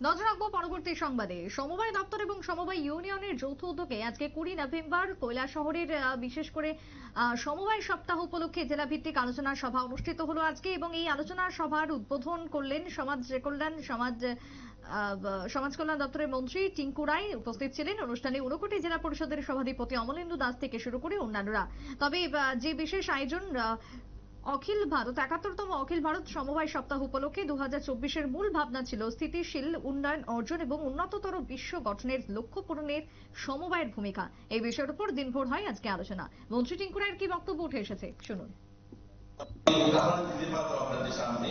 নজর রাখবো পরবর্তী সংবাদে। সমবায় দপ্তর এবং সমবায় ইউনিয়নের যৌথ উদ্যোগে আজকে ২০ নভেম্বর কৈলাসহরের বিশেষ করে সমবায় সপ্তাহ উপলক্ষে জেলা ভিত্তিক আলোচনা সভা অনুষ্ঠিত হলো আজকে, এবং এই আলোচনা সভার উদ্বোধন করলেন সমাজ কল্যাণ দপ্তরের মন্ত্রী টিঙ্কু রায়। উপস্থিত ছিলেন অনুষ্ঠানে ঊনকোটি জেলা পরিষদের সভাধিপতি অমলেন্দু দাস থেকে শুরু করে অন্যান্যরা। তবে যে বিশেষ আয়োজন অখিল ভারত ৭১তম অখিল ভারত সমবায় সপ্তাহ উপলক্ষে ২০২৪-এর মূল ভাবনা ছিল স্থিতিশীল উন্নয়ন অর্জন এবং উন্নততর বিশ্ব গঠনের লক্ষ্য পূরণের সমবায়ের ভূমিকা। এই বিষয়ের উপর দিনভর হয় আজকে আলোচনা। মন্ত্রী টিঙ্কু রায়ের কি বক্তব্য উঠে এসেছে শুনুন। উদাহরণ দিতে পারবো আপনাদের সামনে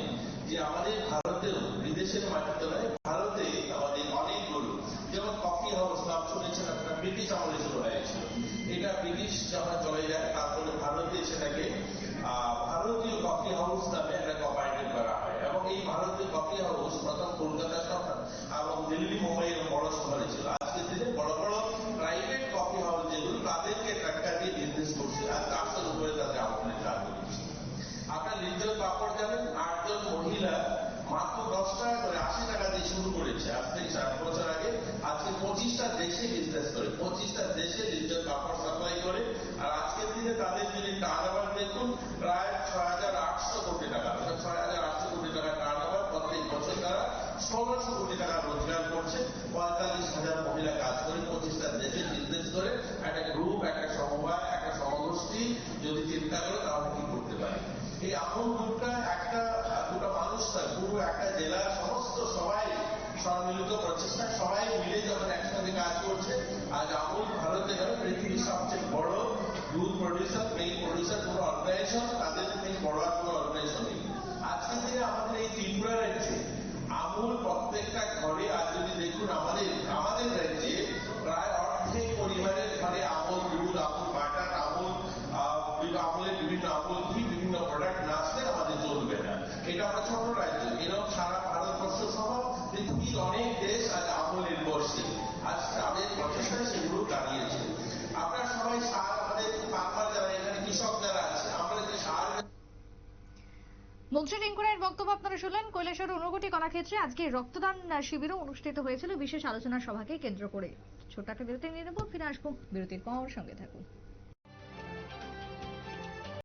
যে আমাদের ভারতেও বিদেশের মাটিতে নয়, ভারতে আমাদের অনেকগুলো, যেমন কফি হাউস নাম শুনেছেন আপনারা, ব্রিটিশ আমলে শুরু হয়েছিল। এটা ব্রিটিশ যখন চলে যায় তারপরে ভারতে সেটাকে ভারতীয় কফি হাউস নামে একটা কোঅপারেটিভ করা হয়, এবং এই ভারতীয় কফি হাউস প্রথম কলকাতা শহর এবং দিল্লি মুম্বাইয়ের বড় শহরে ছিল। আজকে দিনে বড় বড় প্রাইভেট কফি হাউস যেগুলো তাদেরকে টাকা দিয়ে বিজনেস করছে আর ৪০০ উপরে তাদের আমদানি চালু করছে। আপনার লিটল পাপড় জানেন, ৮ জন মহিলা মাত্র ১০ টাকা করে ৮০ টাকা দিয়ে শুরু করেছে আজ থেকে ৬০ বছর আগে। আজকে ২৫টা দেশে বিজনেস করে, ২৫টা দেশে লিটল পাপড় সাপ্লাই করে। আর আজকের দিনে তাদের যদি টার্নওভার দেখুন প্রায় ৬,৮০০ কোটি টাকা, ৬,৮০০ কোটি টাকা টার্নওভার। প্রত্যেক বছর তারা ১৬০০ কোটি টাকা রোজগার করছে। ৪৫,০০০ মহিলা কাজ করে, ২৫টা দেশে বিজনেস করে। একটা গ্রুপ, একটা সমবায়, একটা সমগোষ্ঠী যদি চিন্তা করে তাহলে কি করতে পারে। এই আমল গ্রুপটা একটা দুটো মানুষ নয়, পুরো একটা জেলা, সমস্ত সবাই সম্মিলিত প্রচেষ্টা, সবাই মিলে যখন একসঙ্গে কাজ করছে। আজ আমল ভারতে নয়, পৃথিবীর সবচেয়ে বড় দুধ প্রডিউসার, মিল্ক প্রডিউসার কোনো অর্গানাইজেশন, তাদের থেকে বড় আর কোনো অর্গানাইজেশন নেই। আজকের দিনে আমাদের এই ত্রিপুরা রাজ্যে আমল প্রত্যেকটা ঘরে, আজ যদি দেখুন আমাদের রাজ্যে প্রায় অর্ধেক পরিবারের ঘরে আমল দুধ, আমল বাটার, আমলের বিভিন্ন আমল ঘি, বিভিন্ন প্রোডাক্ট না আসলে আমাদের চলবে না। এটা আমরা ছোট রাজ্য, এরকম সারা ভারতবর্ষ সহ পৃথিবীর অনেক দেশ আজ আমল নির্ভরশীল। আজ তাদের প্রচেষ্টায় সেগুলো দাঁড়িয়েছে। আপনারা সবাই সার, আমাদের ফার্মার যারা এখানে কৃষক যারা আছে, আমরা যে সার। মন্ত্রী টিঙ্কু রায়ের বক্তব্য আপনারা শুনলেন। কৈলাসহর ঊনকোটি কলাক্ষেত্রে আজকে রক্তদান শিবিরও অনুষ্ঠিত হয়েছিল বিশেষ আলোচনা সভাকে কেন্দ্র করে। ছোট্ট একটা বিরতি নিয়ে নেব, ফিরে আসবো বিরতির পর, সঙ্গে থাকুন।